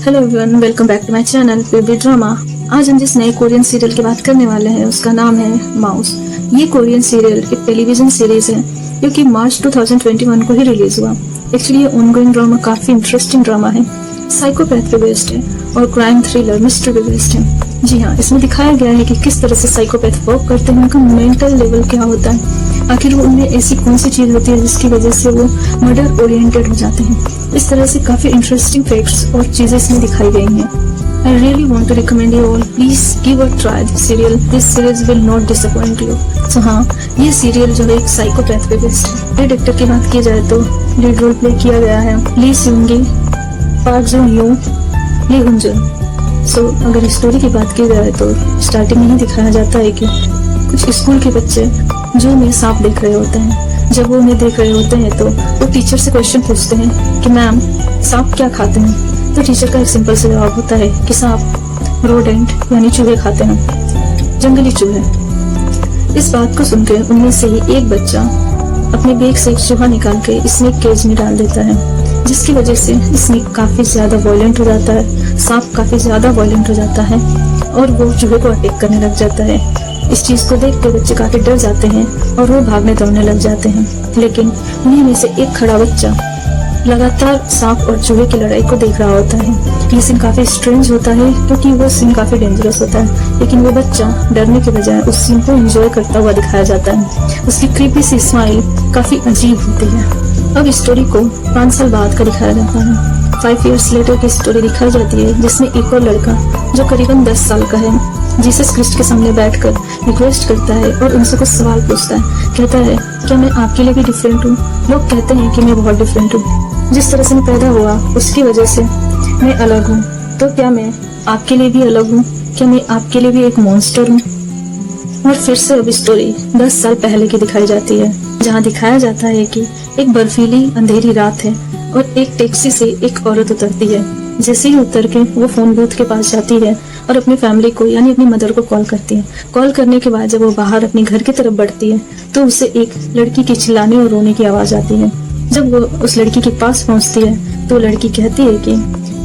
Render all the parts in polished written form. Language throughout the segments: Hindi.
Hello everyone, welcome back to my channel baby drama. आज हम जिस नए कोरियन सीरियल की बात करने वाले हैं उसका नाम है माउस। ये कोरियन सीरियल एक टेलीविजन सीरीज है जो कि मार्च 2021 को ही रिलीज हुआ। एक्चुअली ये ऑनगोइंग ड्रामा काफी इंटरेस्टिंग ड्रामा है, साइकोपैथ पे बेस्ड है और क्राइम थ्रिलर मिस्ट्री पे बेस्ड है। जी हाँ, इसमें दिखाया गया है कि किस तरह से साइकोपैथ वर्क करते हैं, उनका मेंटल लेवल क्या होता है, आखिर वो उनमें ऐसी कौन सी चीज होती है जिसकी वजह से वो मर्डर ओरिएंटेड हो जाते हैं। इस तरह से काफी इंटरेस्टिंग फैक्ट्स और चीजें इसमें दिखाई गई हैं। I really want to recommend you all, please give a try this serial. This series will not disappoint you. So हाँ, ये सीरियल जो है एक साइकोपैथ पे बेस्ड है। डायरेक्टर की बात की जाए तो लीड रोल प्ले किया गया है ली सियोंगी, पार्क जुन ह्यू, ली हुनजुन। सो अगर स्टोरी की बात की जाए तो स्टार्टिंग में ही दिखाया जाता है कि कुछ स्कूल के बच्चे जो में सांप देख रहे होते हैं। जब वो उन्हें देख रहे होते हैं तो वो टीचर से क्वेश्चन पूछते हैं कि मैम सांप क्या खाते हैं। तो टीचर का एक सिंपल सा जवाब होता है कि सांप रोडेंट यानी चूहे खाते हैं, जंगली चूहे। इस बात को सुनकर उनमें से ही एक बच्चा अपने बैग से एक चूहा निकाल के स्नेक केज में डाल देता है, जिसकी वजह से स्नेक काफी ज्यादा वायलेंट हो जाता है, सांप काफी ज्यादा वायलेंट हो जाता है और वो चूहे को अटैक करने लग जाता है। इस चीज को देख के बच्चे काफी डर जाते हैं और वो भागने दौड़ने लग जाते हैं। लेकिन उन्हीं में से एक खड़ा बच्चा लगातार सांप और चूहे की लड़ाई को देख रहा होता है। ये सीन काफी स्ट्रेंज होता है क्योंकि वो सीन काफी डेंजरस होता है, लेकिन वो बच्चा डरने के बजाय उस सीन को एंजॉय करता हुआ दिखाया जाता है। उसकी क्रीपी सी स्माइल काफी अजीब होती है। अब स्टोरी को 5 साल बाद का दिखाया जाता है। 5 years लेटर की स्टोरी दिखाई जाती है, जिसमें एक और लड़का जो करीबन 10 साल का है जीसस क्रिस्ट के सामने बैठकर रिक्वेस्ट करता है और उनसे कुछ सवाल पूछता है। कहता है, क्या मैं आपके लिए भी डिफरेंट हूँ? लोग कहते हैं कि मैं बहुत डिफरेंट हूँ, जिस तरह से मैं पैदा हुआ उसकी वजह से मैं अलग हूँ। तो क्या मैं आपके लिए भी अलग हूँ? क्या मैं आपके लिए भी एक मॉन्स्टर हूँ? और फिर से अब स्टोरी 10 साल पहले की दिखाई जाती है, जहाँ दिखाया जाता है कि एक बर्फीली अंधेरी रात है और एक टैक्सी से एक औरत उतरती है। जैसे ही उतर के वो फोन बूथ के पास जाती है और अपनी फैमिली को यानी अपनी मदर को कॉल करती है। कॉल करने के बाद जब वो बाहर अपने घर की तरफ बढ़ती है तो उसे एक लड़की की चिल्लाने और रोने की आवाज आती है। जब वो उस लड़की के पास पहुंचती है तो लड़की कहती है कि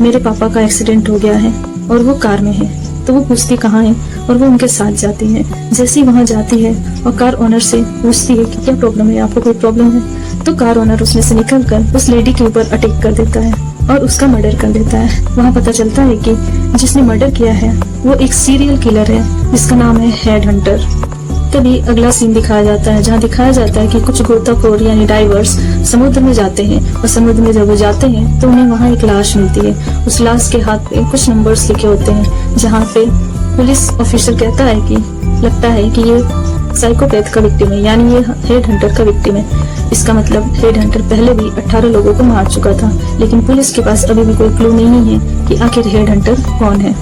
मेरे पापा का एक्सीडेंट हो गया है और वो कार में है। तो वो पूछती कहाँ है और वो उनके साथ जाती है। जैसे ही वहाँ जाती है और कार ओनर से पूछती है कि क्या प्रॉब्लम है, आपको कोई प्रॉब्लम है? तो कार ओनर उसमें से निकलकर उस लेडी के ऊपर अटैक कर देता है और उसका मर्डर कर देता है। वहाँ पता चलता है कि जिसने मर्डर किया है वो एक सीरियल किलर है जिसका नाम है हेड हंटर। तभी अगला सीन दिखाया जाता है, जहाँ दिखाया जाता है कि कुछ गोताखोर यानी डाइवर्स समुद्र में जाते हैं और समुद्र में जब वो जाते हैं तो उन्हें वहाँ एक लाश मिलती है। उस लाश के हाथ पे कुछ नंबर्स लिखे होते हैं, जहाँ पे पुलिस ऑफिसर कहता है कि लगता है कि ये साइकोपैथ का विक्टिम है, यानी ये हेड हंटर का विक्टिम है। इसका मतलब हेड हंटर पहले भी 18 लोगों को मार चुका था, लेकिन पुलिस के पास अभी भी कोई क्लू नहीं है कि आखिर हेड हंटर कौन है।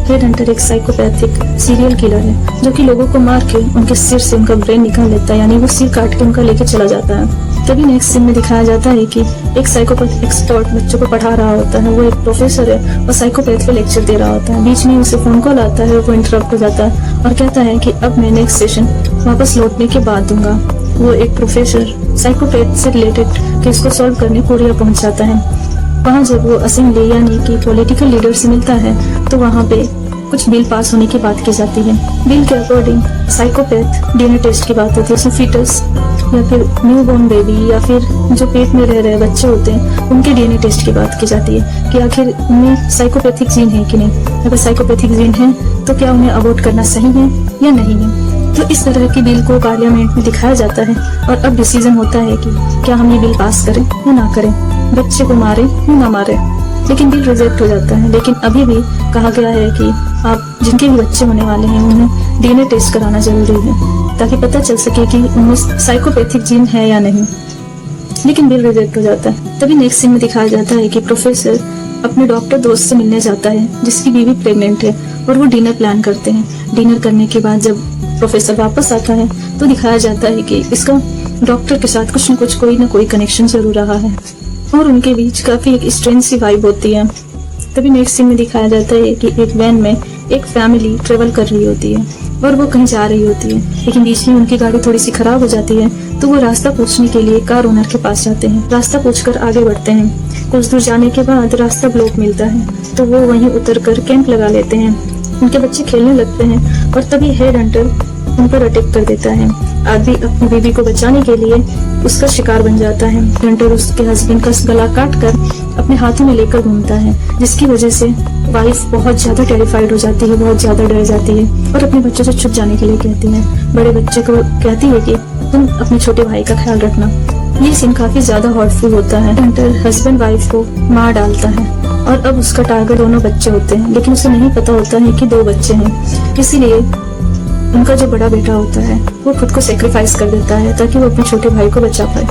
हेड हंटर एक साइकोपैथिक सीरियल किलर है जो कि लोगों को मार के उनके सिर से उनका ब्रेन निकाल लेता है, यानी वो सिर काट के उनका लेके चला जाता है। तभी नेक्स्ट सीन में दिखाया जाता है कि एक साइकोपैथ एक्सपर्ट बच्चों को पढ़ा रहा होता है। वो एक प्रोफेसर है और साइकोपैथ पे लेक्चर दे रहा होता है। बीच में उसे फोन कॉल आता है, वो इंटरप्ट हो जाता है और कहता है कि अब मैं नेक्स्ट सेशन वापस लौटने के बाद दूंगा। वो एक प्रोफेसर साइकोपैथ से रिलेटेड केस को सॉल्व करने कोरिया पहुंच जाता है। वहाँ जब वो असेंबली यानी कि पॉलिटिकल लीडर से मिलता है तो वहाँ पे कुछ बिल पास होने की बात की जाती है। बिल के अकॉर्डिंग साइकोपैथ डीएनए टेस्ट की बात होती है। फीटस या फिर न्यूबॉर्न बेबी या फिर जो पेट में रह रहे बच्चे होते हैं उनके डीएनए टेस्ट की बात की जाती है कि आखिर उनमें साइकोपैथिक जीन है कि नहीं। अगर साइकोपैथिक जीन है तो क्या उन्हें अबॉर्ट करना सही है या नहीं है। तो इस तरह के बिल को पार्लियामेंट में दिखाया जाता है और अब डिसीजन होता है कि क्या हम ये बिल पास करें या ना करें, बच्चे को मारे या ना मारे। लेकिन बिल रिजेक्ट हो जाता है। लेकिन अभी भी कहा गया है कि आप जिनके भी बच्चे होने वाले हैं उन्हें डीएनए टेस्ट कराना जरूरी है ताकि पता चल सके कि उनमें साइकोपैथिक जीन है या नहीं। लेकिन बिल रिजेक्ट हो जाता है। तभी नेक्स्ट सीन में दिखाया जाता है कि प्रोफेसर अपने डॉक्टर दोस्त से मिलने जाता है जिसकी बीवी प्रेग्नेंट है और वो डिनर प्लान करते हैं। डिनर करने के बाद जब प्रोफेसर वापस आता है तो दिखाया जाता है कि इसका डॉक्टर के साथ कुछ न कुछ कोई ना कोई कनेक्शन जरूर रहा है और उनके बीच काफी एक स्ट्रेंज सी वाइब होती है। तभी नेक्स्ट सीन में दिखाया जाता है कि एक वैन में एक फैमिली ट्रेवल कर रही होती है और वो कहीं जा रही होती है, लेकिन बीच में उनकी गाड़ी थोड़ी सी खराब हो जाती है। तो वो रास्ता पूछने के लिए कार ओनर के पास जाते हैं। रास्ता पूछकर आगे बढ़ते हैं। कुछ दूर जाने के बाद रास्ता ब्लॉक मिलता है, तो वो वहीं उतरकर कैंप लगा लेते हैं। उनके बच्चे खेलने लगते हैं और तभी हेड हंटर उन पर अटैक कर देता है। आदमी अपनी बीवी को बचाने के लिए उसका शिकार बन जाता है। हंटर उसके हस्बैंड का गला काट कर अपने हाथों में लेकर घूमता है, जिसकी वजह से वाइफ बहुत ज्यादा टेरिफाइड हो जाती है, बहुत ज्यादा डर जाती है और अपने बच्चों से छुप जाने के लिए कहती है। बड़े बच्चे को कहती है कि तुम अपने छोटे भाई का ख्याल रखना। ये सीन काफी ज्यादा हॉर्टफुल होता है। हंटर हस्बैंड वाइफ को मार डालता है और अब उसका टारगेट दोनों बच्चे होते हैं, लेकिन उसे नहीं पता होता है कि 2 बच्चे हैं। इसीलिए उनका जो बड़ा बेटा होता है वो खुद को सेक्रीफाइस कर देता है ताकि वो अपने छोटे भाई को बचा पाए।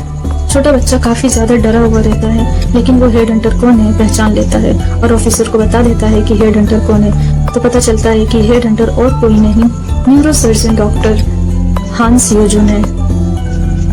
छोटा बच्चा काफी ज्यादा डरा हुआ रहता है, लेकिन वो हेड हंटर कौन है पहचान लेता है और ऑफिसर को बता देता है कि हेड हंटर कौन है। तो पता चलता है कि हेड हंटर और कोई नहीं, न्यूरोसर्जन डॉक्टर हान सियोजुन है,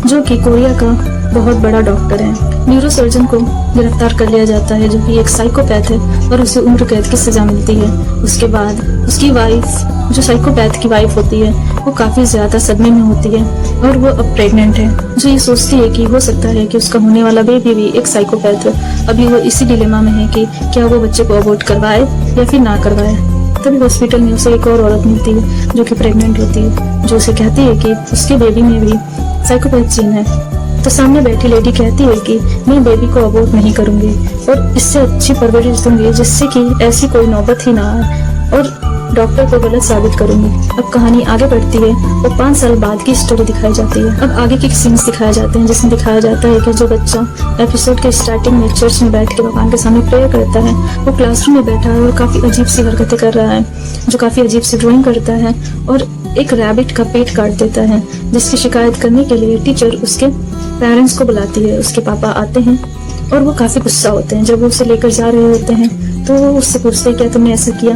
जो कि कोरिया का बहुत बड़ा डॉक्टर है। न्यूरोसर्जन को गिरफ्तार कर लिया जाता है, जो कि एक साइकोपैथ है और उसे उम्र कैद की सजा मिलती है। उसके बाद उसकी वाइफ, जो साइकोपैथ की वाइफ होती है, वो काफी ज्यादा सदमे में होती है और वो अब प्रेग्नेंट है। जो ये सोचती है कि हो सकता है कि उसका होने वाला बेबी भी एक साइकोपैथ हो। अभी वो इसी डिलेमा में है कि क्या वो बच्चे को अबॉर्ट करवाए या फिर ना करवाए। तभी हॉस्पिटल में उसे एक और औरत मिलती है जो कि प्रेग्नेंट होती है, जो उसे कहती है कि उसके बेबी में भी साइकोपैथ जीन है। तो सामने बैठी लेडी कहती है कि मैं बेबी को अबॉर्ट नहीं करूंगी और इससे अच्छी परवरिश दूंगी जिससे कि ऐसी कोई नौबत ही ना आए, और डॉक्टर को गलत साबित करूंगी। अब कहानी आगे बढ़ती है और 5 साल बाद की स्टोरी दिखाई जाती है। अब आगे के सीन्स दिखाए जाते हैं, जिसमें दिखाया जाता है कि जो बच्चा एपिसोड के स्टार्टिंग में चर्च में बैठ के भगवान के सामने प्रेयर करता है, वो क्लासरूम में बैठा है और काफी अजीब सी हरकतें कर रहा है, जो काफी अजीब सी ड्राइंग करता है और एक रैबिट का पेट काट देता है, जिसकी शिकायत करने के लिए टीचर उसके पेरेंट्स को बुलाती है। उसके पापा आते हैं और वो काफी गुस्सा होते हैं। जब वो उसे लेकर जा रहे होते हैं तो वो उससे पूछते हैं क्या तुमने ऐसा किया,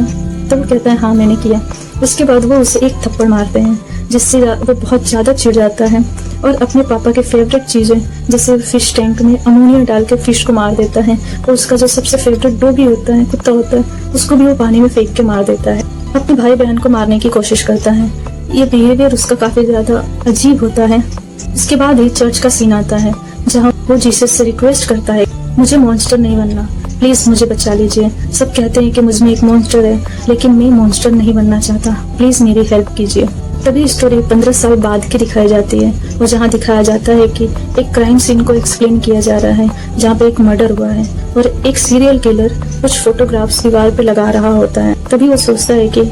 तो वो कहता है हाँ मैंने किया। उसके बाद वो उसे एक थप्पड़ मारते हैं, जिससे वो बहुत ज्यादा चिढ़ जाता है और अपने पापा के फेवरेट चीजें जैसे फिश टैंक में अमोनिया डाल के फिश को मार देता है और उसका जो सबसे फेवरेट डॉगी होता है, कुत्ता होता है, उसको भी वो पानी में फेंक के मार देता है। अपने भाई बहन को मारने की कोशिश करता है। ये बिहेवियर उसका काफी ज्यादा अजीब होता है। इसके बाद ही चर्च का सीन आता है, जहाँ वो जीसस से रिक्वेस्ट करता है मुझे मॉन्स्टर नहीं बनना, प्लीज मुझे बचा लीजिए। सब कहते हैं कि मुझ में एक मॉन्स्टर है, लेकिन मैं मॉन्स्टर नहीं बनना चाहता, प्लीज मेरी हेल्प कीजिए। तभी स्टोरी 15 साल बाद की दिखाई जाती है, और जहाँ दिखाया जाता है कि एक क्राइम सीन को एक्सप्लेन किया जा रहा है, जहाँ पे एक मर्डर हुआ है और एक सीरियल किलर कुछ फोटोग्राफ्स दीवार पे लगा रहा होता है। तभी वो सोचता है कि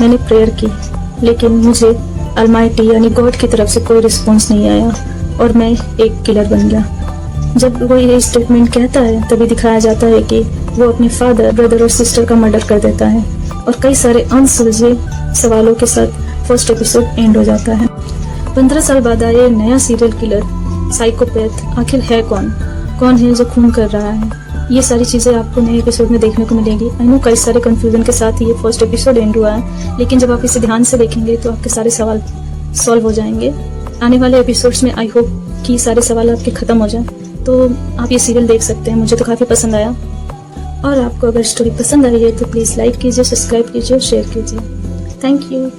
मैंने प्रेयर की, लेकिन मुझे अलमाइटी यानी गॉड की तरफ से कोई रिस्पॉन्स नहीं आया और मैं एक किलर बन गया। जब वो ये स्टेटमेंट कहता है, तभी दिखाया जाता है कि वो अपने फादर, ब्रदर और सिस्टर का मर्डर कर देता है और कई सारे अनसुलझे सवालों के साथ फर्स्ट एपिसोड एंड हो जाता है। 15 साल बाद आए नया सीरियल किलर साइकोपैथ आखिर है कौन है जो खून कर रहा है, ये सारी चीजें आपको नए एपिसोड में देखने को मिलेगी। आई नो कई सारे कंफ्यूजन के साथ ये फर्स्ट एपिसोड एंड हुआ है, लेकिन जब आप इसे ध्यान से देखेंगे तो आपके सारे सवाल सॉल्व हो जाएंगे। आने वाले एपिसोड्स में आई होप कि सारे सवाल आपके खत्म हो जाए, तो आप ये सीरियल देख सकते हैं। मुझे तो काफी पसंद आया, और आपको अगर स्टोरी पसंद आई है तो प्लीज लाइक कीजिए, सब्सक्राइब कीजिए और शेयर कीजिए। Thank you.